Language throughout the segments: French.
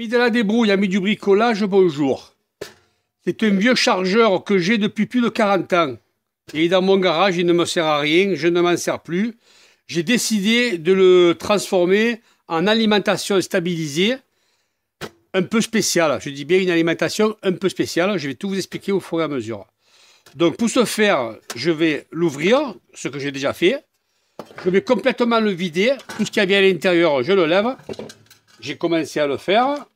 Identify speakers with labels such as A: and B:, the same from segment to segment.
A: Ami de la débrouille, ami du bricolage, bonjour. C'est un vieux chargeur que j'ai depuis plus de 40 ans. Et dans mon garage, il ne me sert à rien, je ne m'en sers plus. J'ai décidé de le transformer en alimentation stabilisée, un peu spéciale. Je dis bien une alimentation un peu spéciale, je vais tout vous expliquer au fur et à mesure. Donc pour ce faire, je vais l'ouvrir, ce que j'ai déjà fait. Je vais complètement le vider, tout ce qu'il y avait à l'intérieur, je le lève. J'ai commencé à le faire.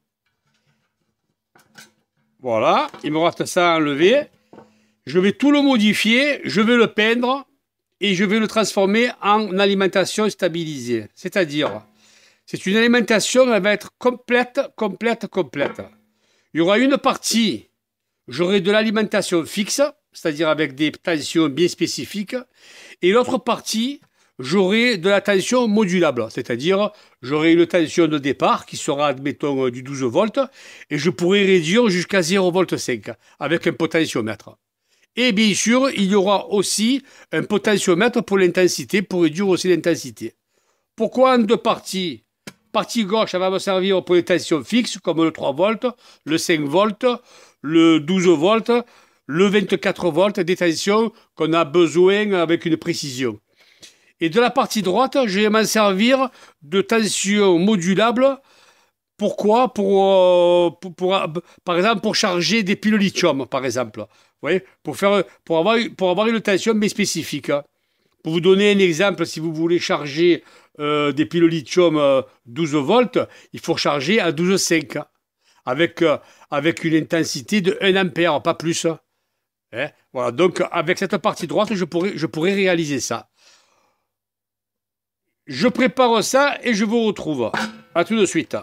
A: Voilà, il me reste ça à enlever. Je vais tout le modifier, je vais le peindre et je vais le transformer en alimentation stabilisée. C'est-à-dire, c'est une alimentation, elle va être complète. Il y aura une partie, j'aurai de l'alimentation fixe, c'est-à-dire avec des tensions bien spécifiques, et l'autre partie, j'aurai de la tension modulable, c'est-à-dire j'aurai une tension de départ qui sera, admettons, du 12 volts, et je pourrai réduire jusqu'à 0,5 V avec un potentiomètre. Et bien sûr, il y aura aussi un potentiomètre pour l'intensité, pour réduire aussi l'intensité. Pourquoi en deux parties? Partie gauche, elle va me servir pour les tensions fixes, comme le 3 volts, le 5 volts, le 12 volts, le 24 volts, des tensions qu'on a besoin avec une précision. Et de la partie droite, je vais m'en servir de tension modulable. Pourquoi? Par exemple, pour charger des piles lithium, par exemple. Vous voyez, pour avoir une tension bien spécifique. Pour vous donner un exemple, si vous voulez charger des piles lithium 12 volts, il faut charger à 12,5 avec une intensité de 1 ampère, pas plus. Hein, voilà, donc avec cette partie droite, je pourrais réaliser ça. Je prépare ça et je vous retrouve. À tout de suite.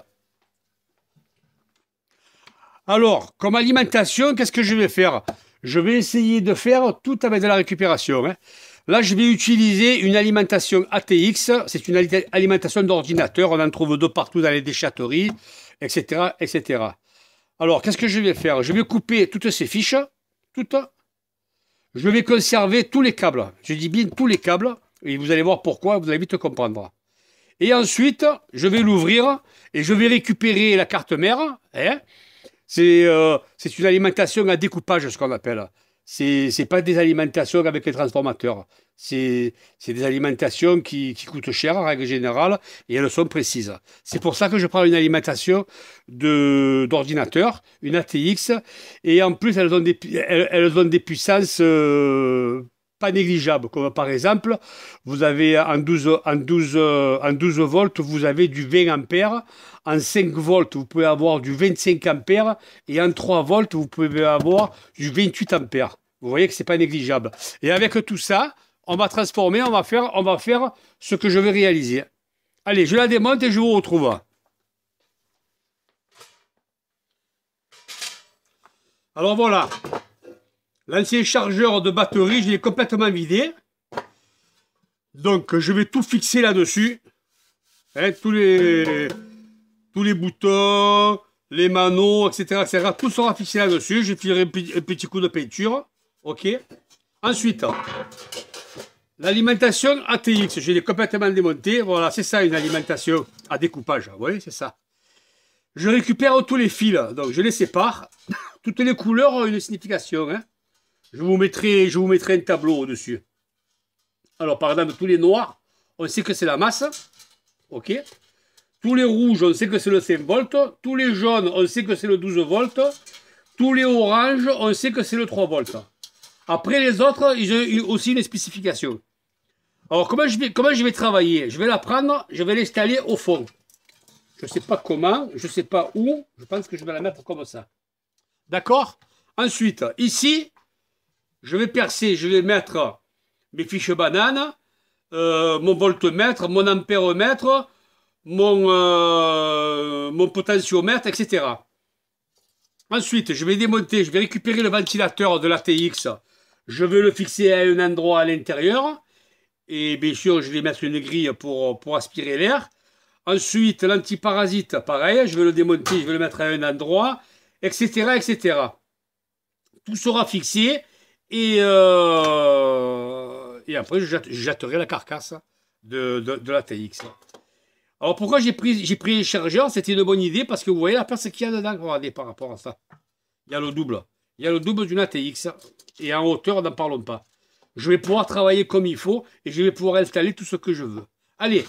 A: Alors, comme alimentation, qu'est-ce que je vais faire? Je vais essayer de faire tout avec de la récupération. Hein. Là, je vais utiliser une alimentation ATX. C'est une alimentation d'ordinateur. On en trouve de partout dans les déchetteries, etc., etc. Alors, qu'est-ce que je vais faire? Je vais couper toutes ces fiches. Toutes. Je vais conserver tous les câbles. Je dis bien tous les câbles. Et vous allez voir pourquoi, vous allez vite comprendre. Et ensuite, je vais l'ouvrir et je vais récupérer la carte mère. Hein. C'est une alimentation à découpage, ce qu'on appelle. C'est pas des alimentations avec les transformateurs. C'est des alimentations qui coûtent cher, en règle générale, et elles sont précises. C'est pour ça que je prends une alimentation d'ordinateur, une ATX, et en plus, elles ont des puissances pas négligeables, comme par exemple, vous avez en 12 volts, vous avez du 20 ampères, en 5 volts, vous pouvez avoir du 25 ampères, et en 3 volts, vous pouvez avoir du 28 ampères. Vous voyez que c'est pas négligeable. Et avec tout ça, on va transformer, on va faire ce que je vais réaliser. Allez, je la démonte et je vous retrouve. Alors voilà. L'ancien chargeur de batterie, je l'ai complètement vidé. Donc, je vais tout fixer là-dessus. Hein, tous les boutons, les manos, etc., etc. Tout sera fixé là-dessus. Je filerai un petit coup de peinture. OK. Ensuite, l'alimentation ATX, je l'ai complètement démonté. Voilà, c'est ça une alimentation à découpage. Vous voyez, c'est ça. Je récupère tous les fils. Donc, je les sépare. Toutes les couleurs ont une signification. Hein. Je vous mettrai un tableau au-dessus. Alors, par exemple, tous les noirs, on sait que c'est la masse. OK. Tous les rouges, on sait que c'est le 5 volts. Tous les jaunes, on sait que c'est le 12 volts. Tous les oranges, on sait que c'est le 3 volts. Après, les autres, ils ont aussi une spécification. Alors, comment je vais travailler? Je vais la prendre, je vais l'installer au fond. Je ne sais pas comment, je ne sais pas où. Je pense que je vais la mettre comme ça. D'accord? Ensuite, ici, je vais percer, je vais mettre mes fiches bananes, mon voltmètre, mon ampèremètre, mon potentiomètre, etc. Ensuite, je vais démonter, je vais récupérer le ventilateur de l'ATX. Je vais le fixer à un endroit à l'intérieur. Et bien sûr, je vais mettre une grille pour aspirer l'air. Ensuite, l'antiparasite, pareil, je vais le démonter, je vais le mettre à un endroit, etc., etc. Tout sera fixé et après, je jetterai la carcasse de l'ATX. Alors pourquoi j'ai pris un chargeur? C'était une bonne idée parce que vous voyez la place qu'il y a dedans. Regardez par rapport à ça. Il y a le double. Il y a le double d'une ATX. Et en hauteur, n'en parlons pas. Je vais pouvoir travailler comme il faut et je vais pouvoir installer tout ce que je veux. Allez,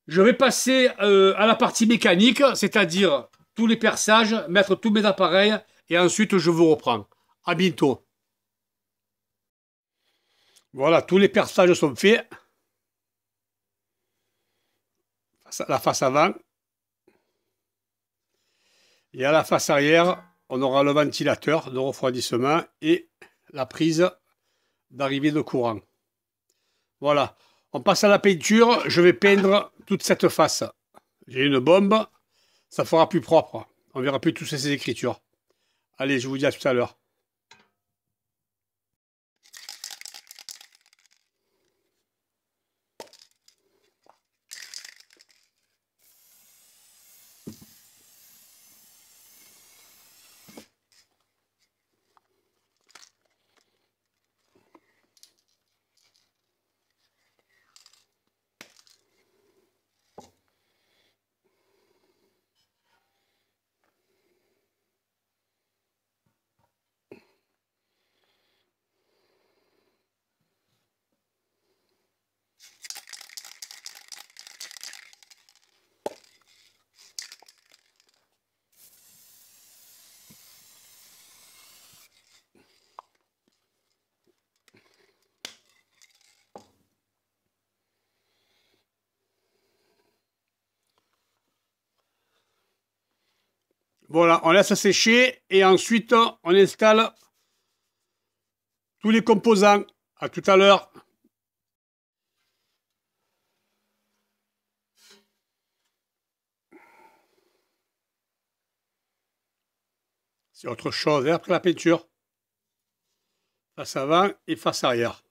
A: je vais passer à la partie mécanique, c'est-à-dire tous les perçages, mettre tous mes appareils et ensuite je vous reprends. À bientôt. Voilà, tous les perçages sont faits. La face avant. Et à la face arrière, on aura le ventilateur de refroidissement et la prise d'arrivée de courant. Voilà. On passe à la peinture. Je vais peindre toute cette face. J'ai une bombe. Ça fera plus propre. On verra plus toutes ces écritures. Allez, je vous dis à tout à l'heure. Voilà, on laisse sécher et ensuite on installe tous les composants. À tout à l'heure. C'est autre chose hein, après la peinture. Face avant et face arrière.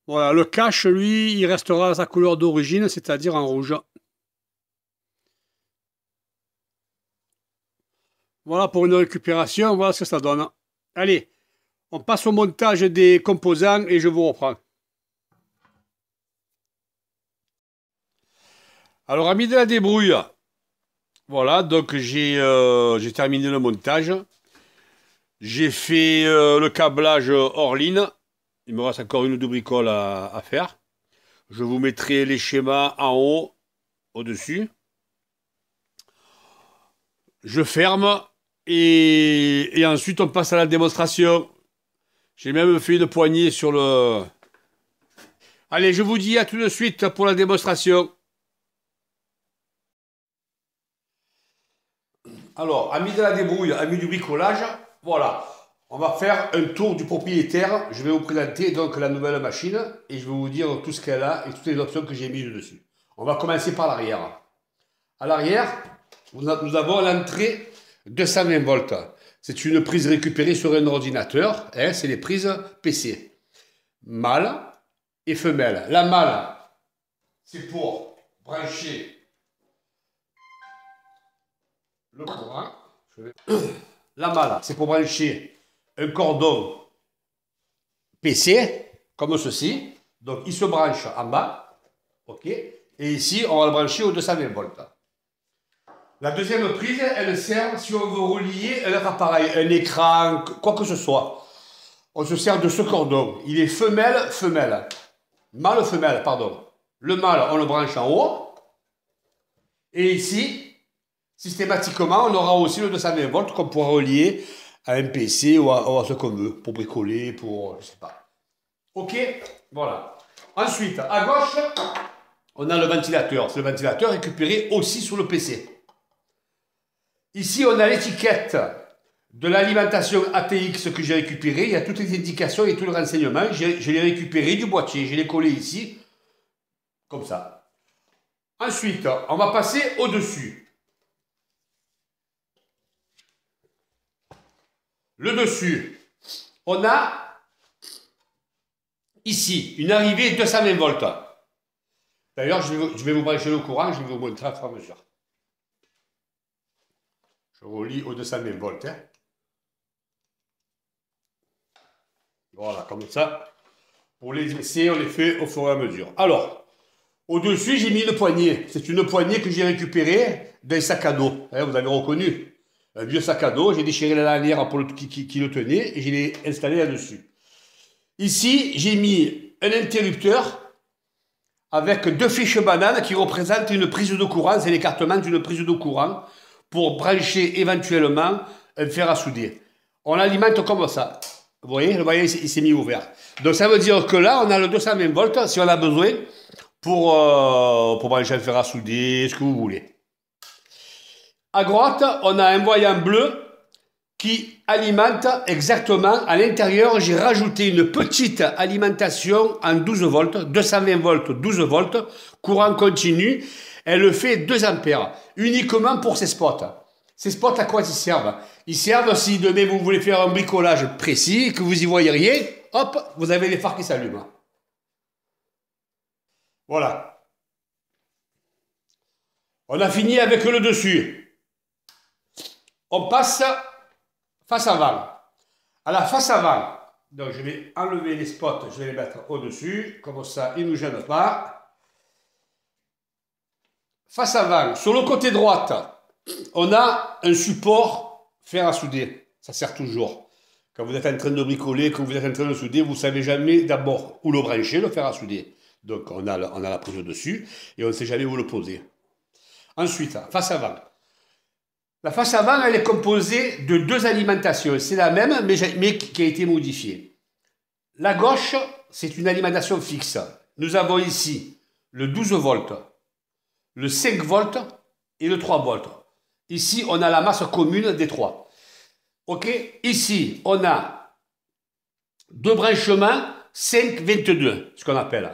A: Voilà, le cache, lui, il restera à sa couleur d'origine, c'est-à-dire en rouge. Voilà pour une récupération, voilà ce que ça donne. Allez, on passe au montage des composants et je vous reprends. Alors, amis de la débrouille, voilà, donc j'ai terminé le montage. J'ai fait le câblage hors ligne. Il me reste encore une ou deux bricoles à faire. Je vous mettrai les schémas en haut, au-dessus. Je ferme et ensuite on passe à la démonstration. J'ai même fait une poignée sur le... Allez, je vous dis à tout de suite pour la démonstration. Alors, amis de la débrouille, amis du bricolage, voilà. On va faire un tour du propriétaire. Je vais vous présenter donc la nouvelle machine et je vais vous dire tout ce qu'elle a et toutes les options que j'ai mises dessus. On va commencer par l'arrière. À l'arrière, nous avons l'entrée 220 volts. C'est une prise récupérée sur un ordinateur. Hein, c'est les prises PC. Mâle et femelle. La mâle, c'est pour brancher le courant. La mâle, c'est pour brancher un cordon PC, comme ceci. Donc, il se branche en bas. OK. Et ici, on va le brancher au 220 volts. La deuxième prise, elle sert si on veut relier un autre appareil, un écran, quoi que ce soit. On se sert de ce cordon. Il est femelle-femelle. Mâle-femelle, pardon. Le mâle, on le branche en haut. Et ici, systématiquement, on aura aussi le 220 volts qu'on pourra relier à un PC ou à ce qu'on veut, pour bricoler, pour... je sais pas. OK. Voilà. Ensuite, à gauche, on a le ventilateur. C'est le ventilateur récupéré aussi sur le PC. Ici, on a l'étiquette de l'alimentation ATX que j'ai récupérée. Il y a toutes les indications et tout le renseignement. Je l'ai récupéré du boîtier. Je l'ai collé ici, comme ça. Ensuite, on va passer au-dessus. Le dessus, on a ici une arrivée 220 volts. D'ailleurs, je vais vous brancher le courant, je vais vous montrer à fur et à mesure. Je relie au 220 volts. Hein. Voilà, comme ça. Pour les essais, on les fait au fur et à mesure. Alors, Au-dessus, j'ai mis une poignée. C'est une poignée que j'ai récupérée d'un sac à dos. Hein, vous avez reconnu. Un vieux sac à dos. J'ai déchiré la lanière pour qui le tenait et je l'ai installé là-dessus. Ici, j'ai mis un interrupteur avec deux fiches bananes qui représentent une prise de courant. C'est l'écartement d'une prise de courant pour brancher éventuellement un fer à souder. On l'alimente comme ça. Vous voyez, le voyant, il s'est mis ouvert. Donc ça veut dire que là, on a le 220 volts si on a besoin pour brancher un fer à souder, ce que vous voulez. À droite, on a un voyant bleu qui alimente exactement. À l'intérieur, j'ai rajouté une petite alimentation en 12 volts, 220 volts, 12 volts, courant continu. Elle fait 2 ampères, uniquement pour ces spots. Ces spots, à quoi ils servent? Ils servent si demain vous voulez faire un bricolage précis, que vous y voyez rien, hop, vous avez les phares qui s'allument. Voilà. On a fini avec le dessus. On passe face avant. À la face avant, donc je vais enlever les spots, je vais les mettre au-dessus, comme ça ils ne nous gênent pas. Face avant, sur le côté droite, on a un support fer à souder. Ça sert toujours. Quand vous êtes en train de bricoler, quand vous êtes en train de souder, vous ne savez jamais d'abord où le brancher, le fer à souder. Donc on a la prise dessus et on ne sait jamais où le poser. Ensuite, face avant. La face avant, elle est composée de 2 alimentations. C'est la même, mais qui a été modifiée. La gauche, c'est une alimentation fixe. Nous avons ici le 12 volts, le 5 volts et le 3 volts. Ici, on a la masse commune des 3. OK? Ici, on a 2 branchements 5-22, ce qu'on appelle.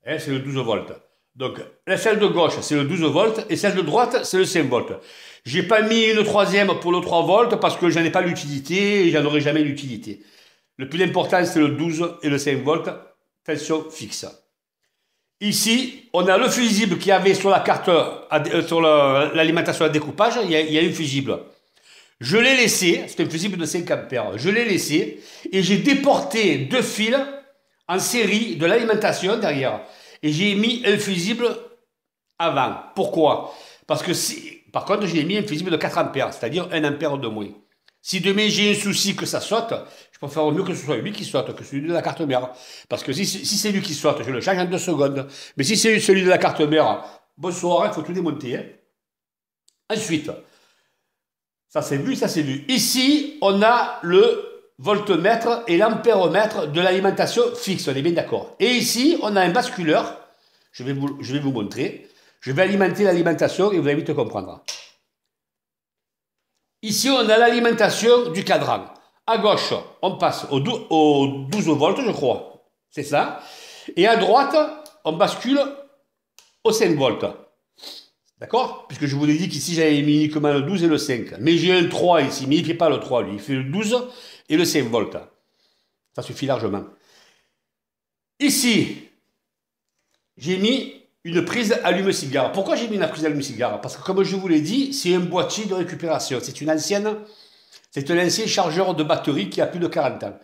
A: Hein, c'est le 12 volts. Donc, celle de gauche, c'est le 12 volts et celle de droite, c'est le 5 volts. J'ai pas mis une troisième pour le 3 volts parce que j'en ai pas l'utilité et j'en aurai jamais l'utilité. Le plus important, c'est le 12 et le 5 volts, tension fixe. Ici, on a le fusible qu'il y avait sur la carte, sur l'alimentation à découpage, il y a un fusible. Je l'ai laissé, c'est un fusible de 5 ampères, je l'ai laissé et j'ai déporté 2 fils en série de l'alimentation derrière. Et j'ai mis un fusible avant. Pourquoi? Parce que par contre, j'ai mis un fusible de 4 ampères, c'est-à-dire 1 ampère de moins. Si demain j'ai un souci que ça saute, je préfère mieux que ce soit lui qui saute que celui de la carte mère. Parce que si c'est lui qui saute, je le change en 2 secondes. Mais si c'est celui de la carte mère, bonsoir, il faut tout démonter. Hein. Ensuite, ça c'est vu, ça c'est vu. Ici, on a le voltmètre et l'ampèremètre de l'alimentation fixe, on est bien d'accord. Et ici, on a un basculeur, je vais vous montrer. Je vais alimenter l'alimentation et vous allez vite comprendre. Ici, on a l'alimentation du cadran. À gauche, on passe au 12 volts, je crois. C'est ça. Et à droite, on bascule au 5 volts. D'accord? Puisque je vous ai dit qu'ici, j'avais mis uniquement le 12 et le 5. Mais j'ai un 3 ici, mais il ne fait pas le 3, lui. Il fait le 12 et le 5 volts. Ça suffit largement. Ici, j'ai mis une prise allume-cigare. Pourquoi j'ai mis une prise allume-cigare? Parce que comme je vous l'ai dit, c'est un boîtier de récupération. C'est un ancien chargeur de batterie qui a plus de 40 ans.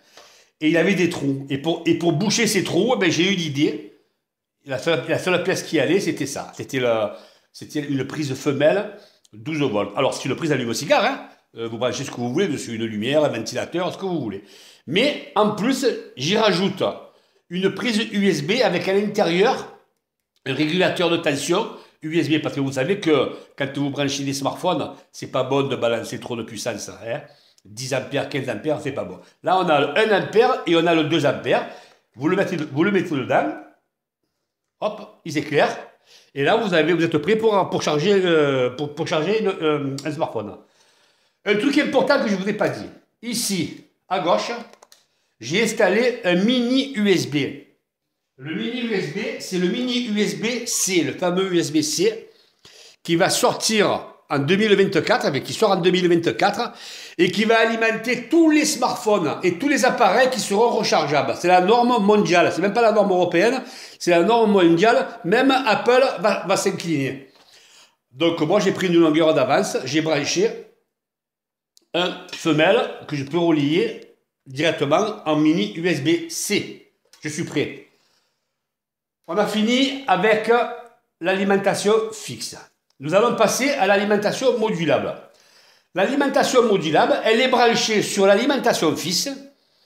A: Et il avait des trous. Et pour boucher ces trous, ben, j'ai eu l'idée. La seule pièce qui allait, c'était ça. C'était une prise femelle 12 volts. Alors, c'est une prise allume-cigare. Hein. Vous branchez ce que vous voulez dessus. Une lumière, un ventilateur, ce que vous voulez. Mais en plus, j'y rajoute une prise USB avec à l'intérieur un régulateur de tension USB, parce que vous savez que quand vous branchez des smartphones, c'est pas bon de balancer trop de puissance. Hein. 10 ampères, 15 ampères, c'est pas bon. Là, on a le 1 ampère et on a le 2 ampères. Vous le mettez dedans. Hop, il s'éclaire. Et là, vous êtes prêt pour charger, un smartphone. Un truc important que je ne vous ai pas dit. Ici, à gauche, j'ai installé un mini USB. Le mini USB, c'est le mini USB-C, le fameux USB-C, qui va sortir en 2024, qui sort en 2024, et qui va alimenter tous les smartphones et tous les appareils qui seront rechargeables. C'est la norme mondiale, c'est même pas la norme européenne, c'est la norme mondiale, même Apple va s'incliner. Donc moi j'ai pris une longueur d'avance, j'ai branché un femelle que je peux relier directement en mini USB-C. Je suis prêt. On a fini avec l'alimentation fixe. Nous allons passer à l'alimentation modulable. L'alimentation modulable, elle est branchée sur l'alimentation fixe,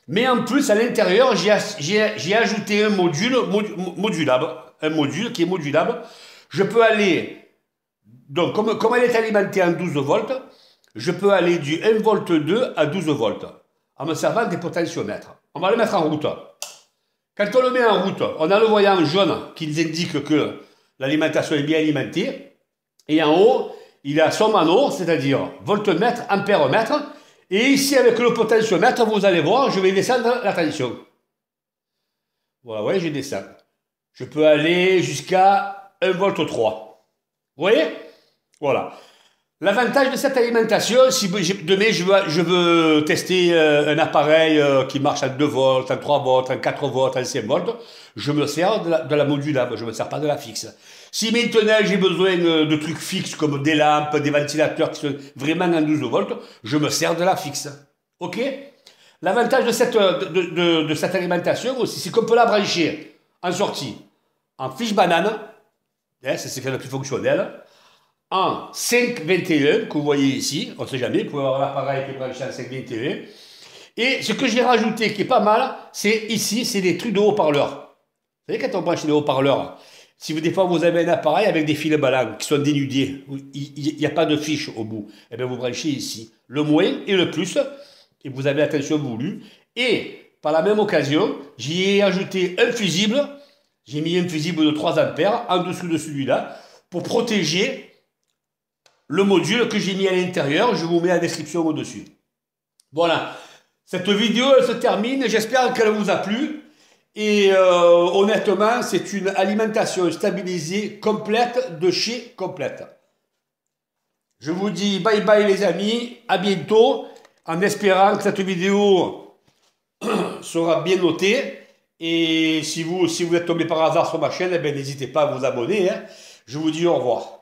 A: mais en plus, à l'intérieur, j'ai ajouté un module modulable, un module qui est modulable. Je peux aller, donc comme elle est alimentée en 12 volts, je peux aller du 1 volt 2 à 12 volts, en me servant des potentiomètres. On va le mettre en route. Quand on le met en route, on a le voyant jaune qui nous indique que l'alimentation est bien alimentée. Et en haut, il a son mano, c'est-à-dire voltmètre, ampèremètre. Et ici, avec le potentiomètre, vous allez voir, je vais descendre la tension. Voilà, vous voyez, je descends. Je peux aller jusqu'à 1 volt 3. Vous voyez? Voilà. L'avantage de cette alimentation, si demain je veux tester un appareil qui marche à 2 volts, à 3 volts, à 4 volts, à 5 volts, je me sers de la modulable, je ne me sers pas de la fixe. Si maintenant j'ai besoin de trucs fixes comme des lampes, des ventilateurs qui sont vraiment en 12 volts, je me sers de la fixe. Ok? L'avantage de cette alimentation aussi, c'est qu'on peut la brancher en sortie, en fiche banane, hein, c'est ce qui est le plus fonctionnel, en 521, que vous voyez ici, on ne sait jamais, vous pouvez avoir l'appareil qui est branché en 521. Et ce que j'ai rajouté qui est pas mal, c'est ici, c'est des trucs de haut-parleurs. Vous savez, quand on branche des haut-parleurs, si des fois vous avez un appareil avec des fils ballants qui sont dénudés, il n'y a pas de fiche au bout, et bien vous branchez ici le moins et le plus, et vous avez la tension voulue. Et par la même occasion, j'y ai ajouté un fusible, j'ai mis un fusible de 3 ampères en dessous de celui-là, pour protéger le module que j'ai mis à l'intérieur. Je vous mets la description au-dessus. Voilà, cette vidéo elle se termine, j'espère qu'elle vous a plu. Et honnêtement, c'est une alimentation stabilisée complète de chez Complète. Je vous dis bye bye les amis, à bientôt, en espérant que cette vidéo sera bien notée. Et si vous êtes tombé par hasard sur ma chaîne, eh n'hésitez pas à vous abonner. Hein. Je vous dis au revoir.